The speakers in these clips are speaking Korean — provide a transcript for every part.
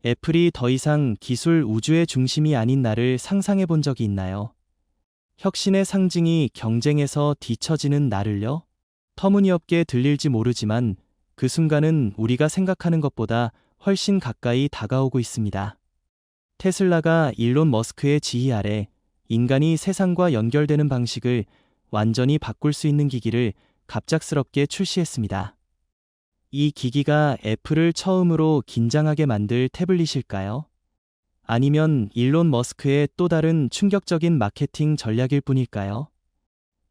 애플이 더 이상 기술 우주의 중심이 아닌 날을 상상해 본 적이 있나요? 혁신의 상징이 경쟁에서 뒤처지는 날을요? 터무니없게 들릴지 모르지만 그 순간은 우리가 생각하는 것보다 훨씬 가까이 다가오고 있습니다. 테슬라가 일론 머스크의 지휘 아래 인간이 세상과 연결되는 방식을 완전히 바꿀 수 있는 기기를 갑작스럽게 출시했습니다. 이 기기가 애플을 처음으로 긴장하게 만들 태블릿일까요? 아니면 일론 머스크의 또 다른 충격적인 마케팅 전략일 뿐일까요?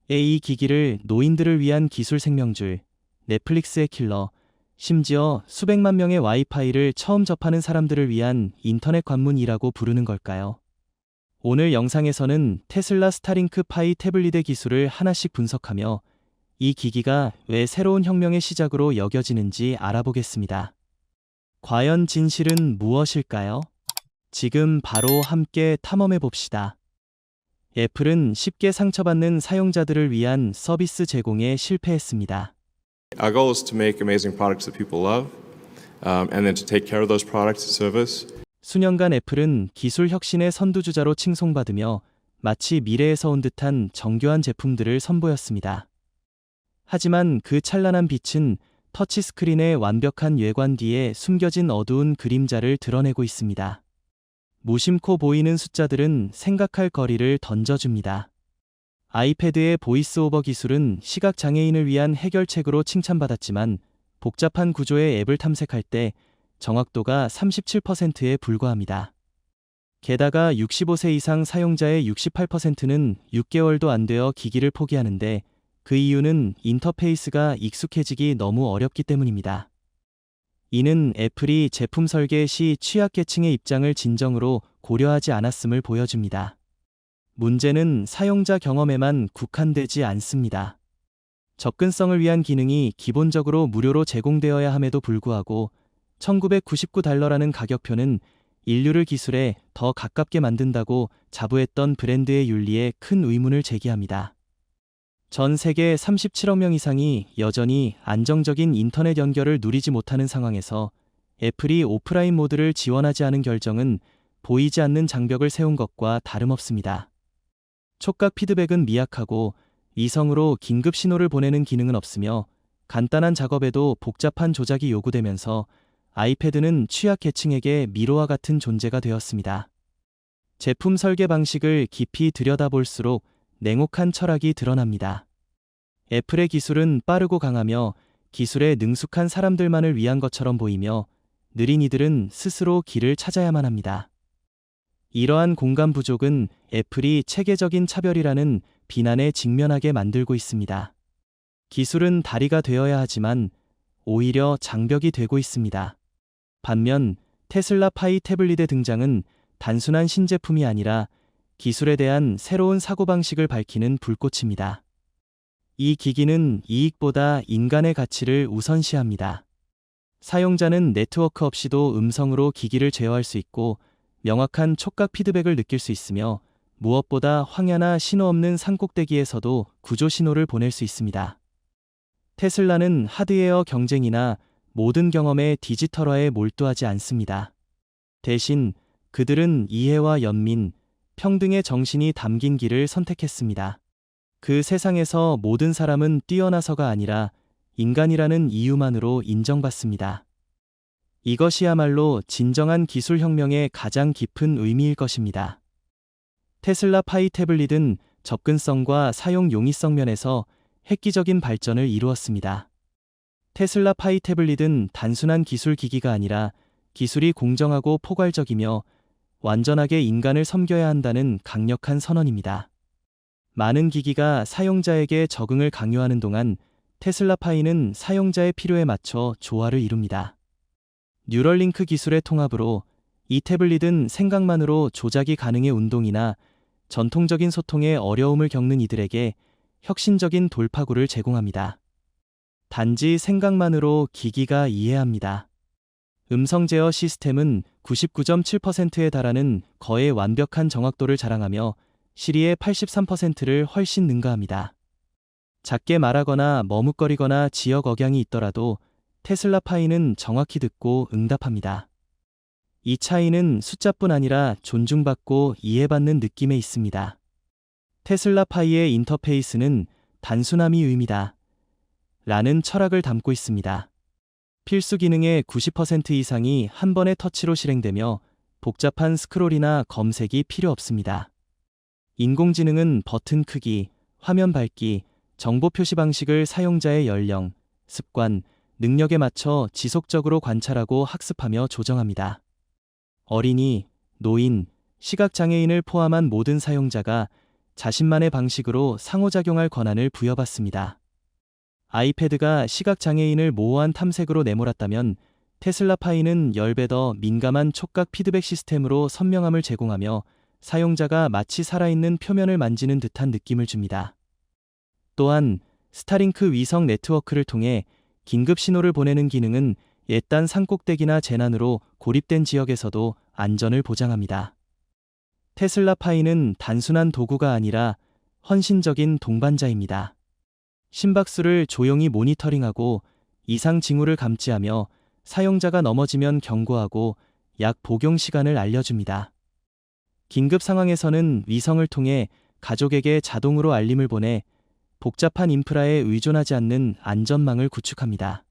이 기기를 노인들을 위한 기술 생명줄, 넷플릭스의 킬러, 심지어 수백만 명의 와이파이를 처음 접하는 사람들을 위한 인터넷 관문이라고 부르는 걸까요? 오늘 영상에서는 테슬라 스타링크 파이 태블릿의 기술을 하나씩 분석하며 이 기기가 왜 새로운 혁명의 시작으로 여겨지는지 알아보겠습니다. 과연 진실은 무엇일까요? 지금 바로 함께 탐험해 봅시다. 애플은 쉽게 상처받는 사용자들을 위한 서비스 제공에 실패했습니다. Our goal is to make amazing products that people love, and then to take care of those products and service. 수년간 애플은 기술 혁신의 선두주자로 칭송받으며 마치 미래에서 온 듯한 정교한 제품들을 선보였습니다. 하지만 그 찬란한 빛은 터치스크린의 완벽한 외관 뒤에 숨겨진 어두운 그림자를 드러내고 있습니다. 무심코 보이는 숫자들은 생각할 거리를 던져줍니다. 아이패드의 보이스 오버 기술은 시각장애인을 위한 해결책으로 칭찬받았지만 복잡한 구조의 앱을 탐색할 때 정확도가 37%에 불과합니다. 게다가 65세 이상 사용자의 68%는 6개월도 안 되어 기기를 포기하는데 그 이유는 인터페이스가 익숙해지기 너무 어렵기 때문입니다. 이는 애플이 제품 설계 시 취약계층의 입장을 진정으로 고려하지 않았음을 보여줍니다. 문제는 사용자 경험에만 국한되지 않습니다. 접근성을 위한 기능이 기본적으로 무료로 제공되어야 함에도 불구하고 $1999라는 가격표는 인류를 기술에 더 가깝게 만든다고 자부했던 브랜드의 윤리에 큰 의문을 제기합니다. 전 세계 37억 명 이상이 여전히 안정적인 인터넷 연결을 누리지 못하는 상황에서 애플이 오프라인 모드를 지원하지 않은 결정은 보이지 않는 장벽을 세운 것과 다름없습니다. 촉각 피드백은 미약하고 위성으로 긴급 신호를 보내는 기능은 없으며 간단한 작업에도 복잡한 조작이 요구되면서 아이패드는 취약계층에게 미로와 같은 존재가 되었습니다. 제품 설계 방식을 깊이 들여다볼수록 냉혹한 철학이 드러납니다. 애플의 기술은 빠르고 강하며 기술에 능숙한 사람들만을 위한 것처럼 보이며 느린 이들은 스스로 길을 찾아야만 합니다. 이러한 공감 부족은 애플이 체계적인 차별이라는 비난에 직면하게 만들고 있습니다. 기술은 다리가 되어야 하지만 오히려 장벽이 되고 있습니다. 반면 테슬라 파이 태블릿의 등장은 단순한 신제품이 아니라 기술에 대한 새로운 사고방식을 밝히는 불꽃입니다. 이 기기는 이익보다 인간의 가치를 우선시합니다. 사용자는 네트워크 없이도 음성으로 기기를 제어할 수 있고 명확한 촉각 피드백을 느낄 수 있으며 무엇보다 황야나 신호 없는 산꼭대기에서도 구조 신호를 보낼 수 있습니다. 테슬라는 하드웨어 경쟁이나 모든 경험의 디지털화에 몰두하지 않습니다. 대신 그들은 이해와 연민, 평등의 정신이 담긴 길을 선택했습니다. 그 세상에서 모든 사람은 뛰어나서가 아니라 인간이라는 이유만으로 인정받습니다. 이것이야말로 진정한 기술혁명의 가장 깊은 의미일 것입니다. 테슬라 파이 태블릿은 접근성과 사용 용이성 면에서 획기적인 발전을 이루었습니다. 테슬라 파이 태블릿은 단순한 기술 기기가 아니라 기술이 공정하고 포괄적이며 완전하게 인간을 섬겨야 한다는 강력한 선언입니다. 많은 기기가 사용자에게 적응을 강요하는 동안 테슬라 파이는 사용자의 필요에 맞춰 조화를 이룹니다. 뉴럴링크 기술의 통합으로 이 태블릿은 생각만으로 조작이 가능해 운동이나 전통적인 소통에 어려움을 겪는 이들에게 혁신적인 돌파구를 제공합니다. 단지 생각만으로 기기가 이해합니다. 음성 제어 시스템은 99.7%에 달하는 거의 완벽한 정확도를 자랑하며 시리의 83%를 훨씬 능가합니다. 작게 말하거나 머뭇거리거나 지역 억양이 있더라도 테슬라 파이는 정확히 듣고 응답합니다. 이 차이는 숫자뿐 아니라 존중받고 이해받는 느낌에 있습니다. 테슬라 파이의 인터페이스는 단순함이 의미다 라는 철학을 담고 있습니다. 필수 기능의 90% 이상이 한 번의 터치로 실행되며 복잡한 스크롤이나 검색이 필요 없습니다. 인공지능은 버튼 크기, 화면 밝기, 정보 표시 방식을 사용자의 연령, 습관, 능력에 맞춰 지속적으로 관찰하고 학습하며 조정합니다. 어린이, 노인, 시각장애인을 포함한 모든 사용자가 자신만의 방식으로 상호작용할 권한을 부여받습니다. 아이패드가 시각장애인을 모호한 탐색으로 내몰았다면 테슬라 파이는 10배 더 민감한 촉각 피드백 시스템으로 선명함을 제공하며 사용자가 마치 살아있는 표면을 만지는 듯한 느낌을 줍니다. 또한 스타링크 위성 네트워크를 통해 긴급 신호를 보내는 기능은 옛단 산꼭대기나 재난으로 고립된 지역에서도 안전을 보장합니다. 테슬라 파이는 단순한 도구가 아니라 헌신적인 동반자입니다. 심박수를 조용히 모니터링하고 이상 징후를 감지하며 사용자가 넘어지면 경고하고 약 복용 시간을 알려줍니다. 긴급 상황에서는 위성을 통해 가족에게 자동으로 알림을 보내 복잡한 인프라에 의존하지 않는 안전망을 구축합니다.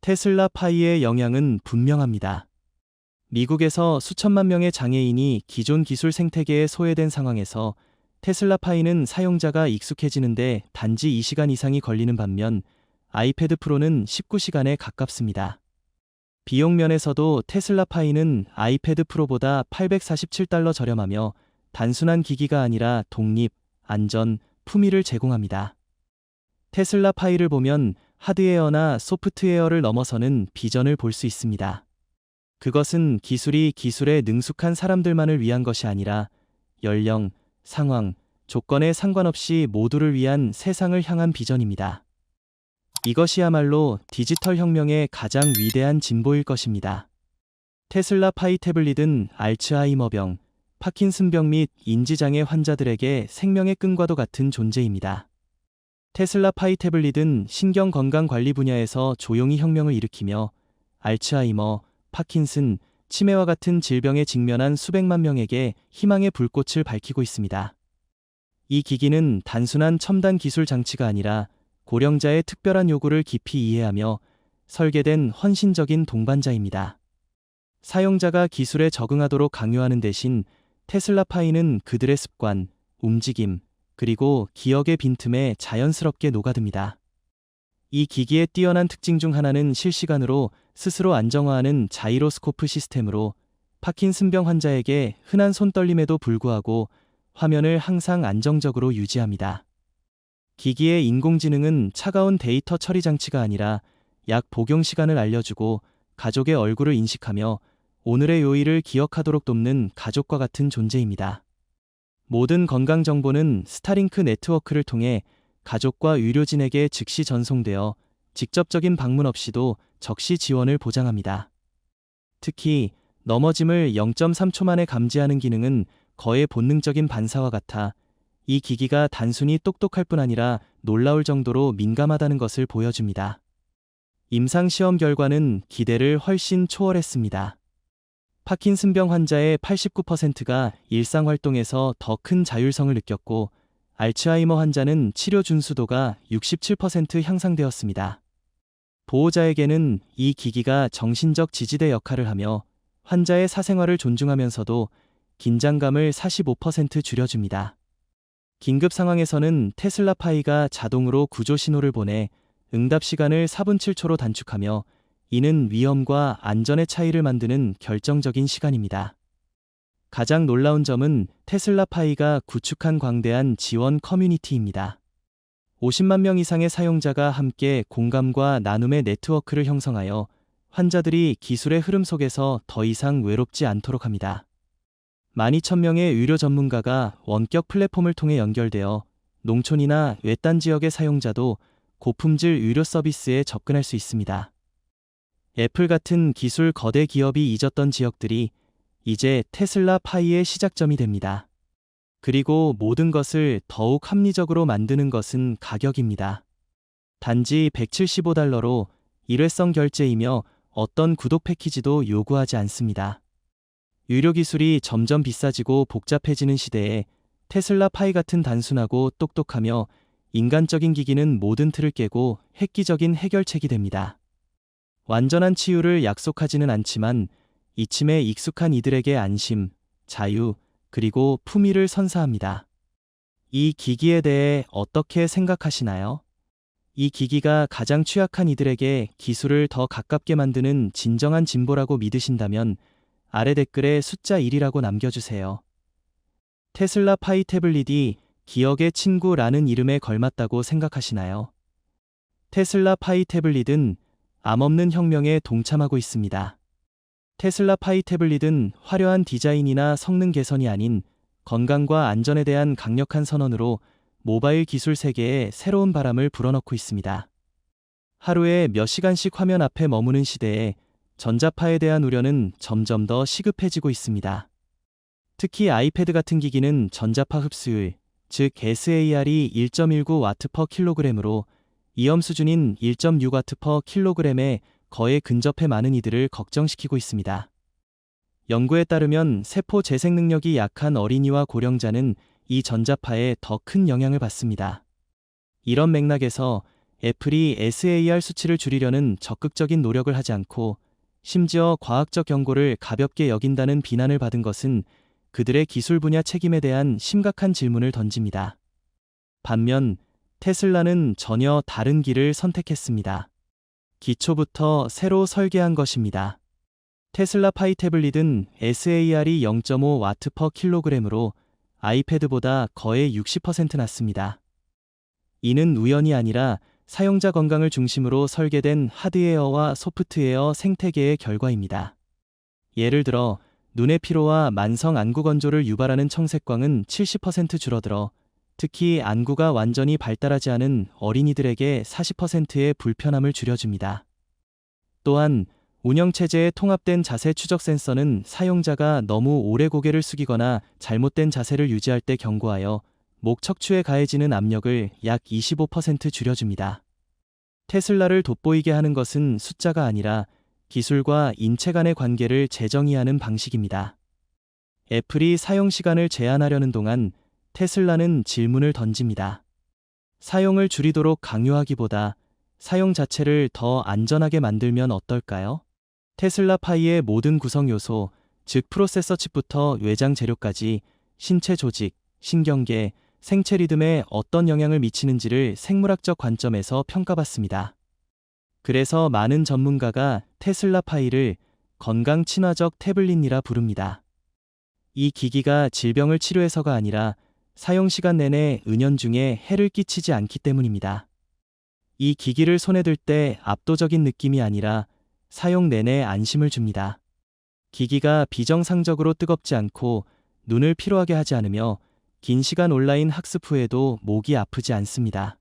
테슬라 파이의 영향은 분명합니다. 미국에서 수천만 명의 장애인이 기존 기술 생태계에 소외된 상황에서 테슬라 파이는 사용자가 익숙해지는데 단지 2시간 이상이 걸리는 반면 아이패드 프로는 19시간에 가깝습니다. 비용 면에서도 테슬라 파이는 아이패드 프로보다 $847 저렴하며 단순한 기기가 아니라 독립, 안전, 품위를 제공합니다. 테슬라 파이를 보면 하드웨어나 소프트웨어를 넘어서는 비전을 볼 수 있습니다. 그것은 기술이 기술에 능숙한 사람들만을 위한 것이 아니라 연령, 상황, 조건에 상관없이 모두를 위한 세상을 향한 비전입니다. 이것이야말로 디지털 혁명의 가장 위대한 진보일 것입니다. 테슬라 파이 태블릿은 알츠하이머병, 파킨슨병 및 인지장애 환자들에게 생명의 끈과도 같은 존재입니다. 테슬라 파이 태블릿은 신경건강관리 분야에서 조용히 혁명을 일으키며 알츠하이머, 파킨슨, 치매와 같은 질병에 직면한 수백만 명에게 희망의 불꽃을 밝히고 있습니다. 이 기기는 단순한 첨단 기술 장치가 아니라 고령자의 특별한 요구를 깊이 이해하며 설계된 헌신적인 동반자입니다. 사용자가 기술에 적응하도록 강요하는 대신 테슬라 파이는 그들의 습관, 움직임, 그리고 기억의 빈틈에 자연스럽게 녹아듭니다. 이 기기의 뛰어난 특징 중 하나는 실시간으로 스스로 안정화하는 자이로스코프 시스템으로 파킨슨병 환자에게 흔한 손떨림에도 불구하고 화면을 항상 안정적으로 유지합니다. 기기의 인공지능은 차가운 데이터 처리 장치가 아니라 약 복용 시간을 알려주고 가족의 얼굴을 인식하며 오늘의 요일을 기억하도록 돕는 가족과 같은 존재입니다. 모든 건강 정보는 스타링크 네트워크를 통해 가족과 의료진에게 즉시 전송되어 직접적인 방문 없이도 적시 지원을 보장합니다. 특히 넘어짐을 0.3초 만에 감지하는 기능은 거의 본능적인 반사와 같아 이 기기가 단순히 똑똑할 뿐 아니라 놀라울 정도로 민감하다는 것을 보여줍니다. 임상시험 결과는 기대를 훨씬 초월했습니다. 파킨슨병 환자의 89%가 일상활동에서 더 큰 자율성을 느꼈고 알츠하이머 환자는 치료 준수도가 67% 향상되었습니다. 보호자에게는 이 기기가 정신적 지지대 역할을 하며 환자의 사생활을 존중하면서도 긴장감을 45% 줄여줍니다. 긴급 상황에서는 테슬라 파이가 자동으로 구조 신호를 보내 응답 시간을 4분 7초로 단축하며 이는 위험과 안전의 차이를 만드는 결정적인 시간입니다. 가장 놀라운 점은 테슬라 파이가 구축한 광대한 지원 커뮤니티입니다. 50만 명 이상의 사용자가 함께 공감과 나눔의 네트워크를 형성하여 환자들이 기술의 흐름 속에서 더 이상 외롭지 않도록 합니다. 12,000명의 의료 전문가가 원격 플랫폼을 통해 연결되어 농촌이나 외딴 지역의 사용자도 고품질 의료 서비스에 접근할 수 있습니다. 애플 같은 기술 거대 기업이 잊었던 지역들이 이제 테슬라 파이의 시작점이 됩니다. 그리고 모든 것을 더욱 합리적으로 만드는 것은 가격입니다. 단지 $175로 일회성 결제이며 어떤 구독 패키지도 요구하지 않습니다. 의료 기술이 점점 비싸지고 복잡해지는 시대에 테슬라 파이 같은 단순하고 똑똑하며 인간적인 기기는 모든 틀을 깨고 획기적인 해결책이 됩니다. 완전한 치유를 약속하지는 않지만 이침에 익숙한 이들에게 안심, 자유, 그리고 품위를 선사합니다. 이 기기에 대해 어떻게 생각하시나요? 이 기기가 가장 취약한 이들에게 기술을 더 가깝게 만드는 진정한 진보라고 믿으신다면 아래 댓글에 숫자 1이라고 남겨주세요. 테슬라 파이 태블릿이 기억의 친구라는 이름에 걸맞다고 생각하시나요? 테슬라 파이 태블릿은 암없는 혁명에 동참하고 있습니다. 테슬라 파이 태블릿은 화려한 디자인이나 성능 개선이 아닌 건강과 안전에 대한 강력한 선언으로 모바일 기술 세계에 새로운 바람을 불어넣고 있습니다. 하루에 몇 시간씩 화면 앞에 머무는 시대에 전자파에 대한 우려는 점점 더 시급해지고 있습니다. 특히 아이패드 같은 기기는 전자파 흡수율, 즉 SAR이 1.19W/kg으로 위험 수준인 1.6W/kg에 거의 근접해 많은 이들을 걱정시키고 있습니다. 연구에 따르면 세포 재생 능력이 약한 어린이와 고령자는 이 전자파에 더 큰 영향을 받습니다. 이런 맥락에서 애플이 SAR 수치를 줄이려는 적극적인 노력을 하지 않고 심지어 과학적 경고를 가볍게 여긴다는 비난을 받은 것은 그들의 기술 분야 책임에 대한 심각한 질문을 던집니다. 반면 테슬라는 전혀 다른 길을 선택했습니다. 기초부터 새로 설계한 것입니다. 테슬라 파이 태블릿은 SAR이 0.5W/kg으로 아이패드보다 거의 60% 낮습니다. 이는 우연이 아니라 사용자 건강을 중심으로 설계된 하드웨어와 소프트웨어 생태계의 결과입니다. 예를 들어 눈의 피로와 만성 안구 건조를 유발하는 청색광은 70% 줄어들어 특히 안구가 완전히 발달하지 않은 어린이들에게 40%의 불편함을 줄여줍니다. 또한 운영체제에 통합된 자세 추적 센서는 사용자가 너무 오래 고개를 숙이거나 잘못된 자세를 유지할 때 경고하여 목 척추에 가해지는 압력을 약 25% 줄여줍니다. 테슬라를 돋보이게 하는 것은 숫자가 아니라 기술과 인체 간의 관계를 재정의하는 방식입니다. 애플이 사용 시간을 제한하려는 동안 테슬라는 질문을 던집니다. 사용을 줄이도록 강요하기보다 사용 자체를 더 안전하게 만들면 어떨까요? 테슬라 파이의 모든 구성 요소, 즉 프로세서 칩부터 외장 재료까지 신체 조직, 신경계, 생체 리듬에 어떤 영향을 미치는지를 생물학적 관점에서 평가받습니다. 그래서 많은 전문가가 테슬라 파이를 건강 친화적 태블릿이라 부릅니다. 이 기기가 질병을 치료해서가 아니라 사용 시간 내내 은연중에 해를 끼치지 않기 때문입니다. 이 기기를 손에 들 때 압도적인 느낌이 아니라 사용 내내 안심을 줍니다. 기기가 비정상적으로 뜨겁지 않고 눈을 피로하게 하지 않으며 긴 시간 온라인 학습 후에도 목이 아프지 않습니다.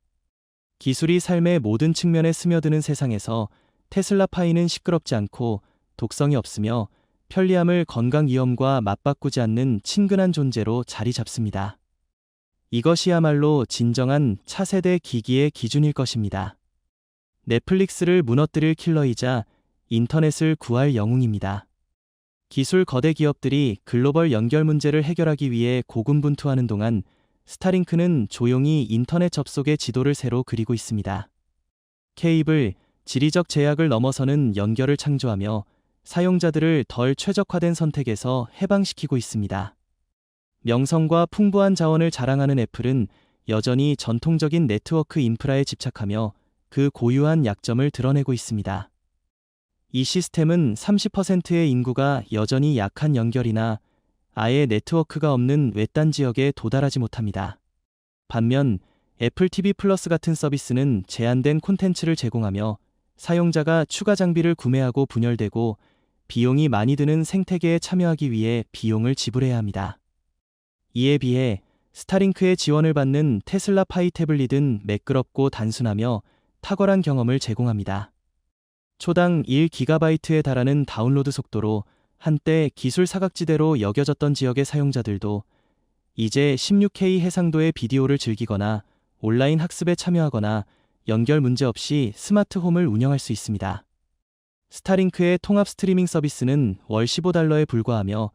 기술이 삶의 모든 측면에 스며드는 세상에서 테슬라 파이는 시끄럽지 않고 독성이 없으며 편리함을 건강 위험과 맞바꾸지 않는 친근한 존재로 자리 잡습니다. 이것이야말로 진정한 차세대 기기의 기준일 것입니다. 넷플릭스를 무너뜨릴 킬러이자 인터넷을 구할 영웅입니다. 기술 거대 기업들이 글로벌 연결 문제를 해결하기 위해 고군분투하는 동안 스타링크는 조용히 인터넷 접속의 지도를 새로 그리고 있습니다. 케이블, 지리적 제약을 넘어서는 연결을 창조하며 사용자들을 덜 최적화된 선택에서 해방시키고 있습니다. 명성과 풍부한 자원을 자랑하는 애플은 여전히 전통적인 네트워크 인프라에 집착하며 그 고유한 약점을 드러내고 있습니다. 이 시스템은 30%의 인구가 여전히 약한 연결이나 아예 네트워크가 없는 외딴 지역에 도달하지 못합니다. 반면 애플 TV 플러스 같은 서비스는 제한된 콘텐츠를 제공하며 사용자가 추가 장비를 구매하고 분열되고 비용이 많이 드는 생태계에 참여하기 위해 비용을 지불해야 합니다. 이에 비해 스타링크의 지원을 받는 테슬라 파이 태블릿은 매끄럽고 단순하며 탁월한 경험을 제공합니다. 초당 1GB에 달하는 다운로드 속도로 한때 기술 사각지대로 여겨졌던 지역의 사용자들도 이제 16K 해상도의 비디오를 즐기거나 온라인 학습에 참여하거나 연결 문제 없이 스마트홈을 운영할 수 있습니다. 스타링크의 통합 스트리밍 서비스는 월 $15에 불과하며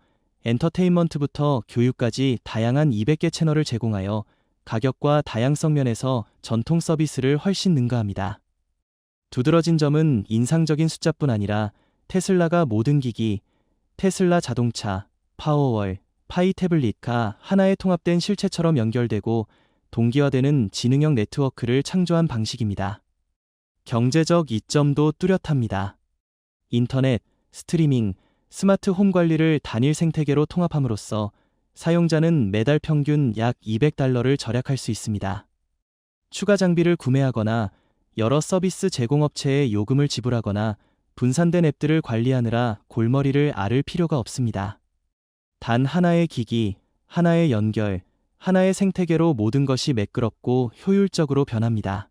엔터테인먼트부터 교육까지 다양한 200개 채널을 제공하여 가격과 다양성 면에서 전통 서비스를 훨씬 능가합니다. 두드러진 점은 인상적인 숫자뿐 아니라 테슬라가 모든 기기, 테슬라 자동차, 파워월, 파이 태블릿과 하나의 통합된 실체처럼 연결되고 동기화되는 지능형 네트워크를 창조한 방식입니다. 경제적 이점도 뚜렷합니다. 인터넷, 스트리밍, 스마트 홈 관리를 단일 생태계로 통합함으로써 사용자는 매달 평균 약 $200를 절약할 수 있습니다. 추가 장비를 구매하거나 여러 서비스 제공업체에 요금을 지불하거나 분산된 앱들을 관리하느라 골머리를 앓을 필요가 없습니다. 단 하나의 기기, 하나의 연결, 하나의 생태계로 모든 것이 매끄럽고 효율적으로 변합니다.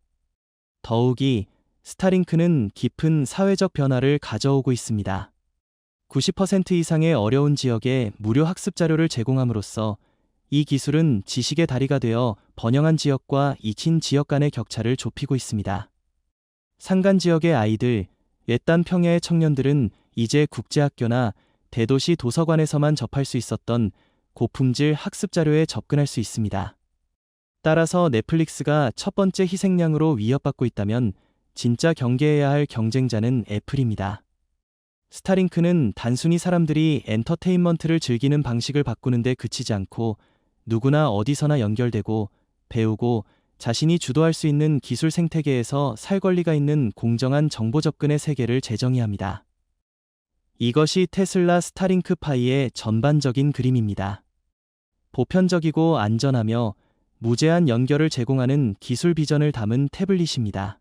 더욱이 스타링크는 깊은 사회적 변화를 가져오고 있습니다. 90% 이상의 어려운 지역에 무료 학습 자료를 제공함으로써 이 기술은 지식의 다리가 되어 번영한 지역과 익힌 지역 간의 격차를 좁히고 있습니다. 산간 지역의 아이들, 외딴 평야의 청년들은 이제 국제학교나 대도시 도서관에서만 접할 수 있었던 고품질 학습 자료에 접근할 수 있습니다. 따라서 넷플릭스가 첫 번째 희생양으로 위협받고 있다면 진짜 경계해야 할 경쟁자는 애플입니다. 스타링크는 단순히 사람들이 엔터테인먼트를 즐기는 방식을 바꾸는 데 그치지 않고 누구나 어디서나 연결되고 배우고 자신이 주도할 수 있는 기술 생태계에서 살 권리가 있는 공정한 정보 접근의 세계를 재정의합니다. 이것이 테슬라 스타링크 파이의 전반적인 그림입니다. 보편적이고 안전하며 무제한 연결을 제공하는 기술 비전을 담은 태블릿입니다.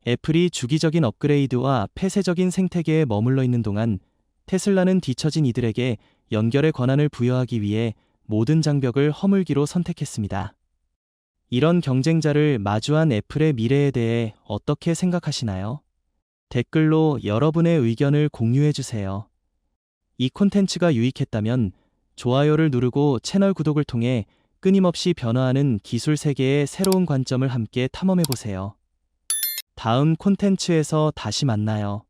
애플이 주기적인 업그레이드와 폐쇄적인 생태계에 머물러 있는 동안 테슬라는 뒤처진 이들에게 연결의 권한을 부여하기 위해 모든 장벽을 허물기로 선택했습니다. 이런 경쟁자를 마주한 애플의 미래에 대해 어떻게 생각하시나요? 댓글로 여러분의 의견을 공유해주세요. 이 콘텐츠가 유익했다면 좋아요를 누르고 채널 구독을 통해 끊임없이 변화하는 기술 세계의 새로운 관점을 함께 탐험해보세요. 다음 콘텐츠에서 다시 만나요.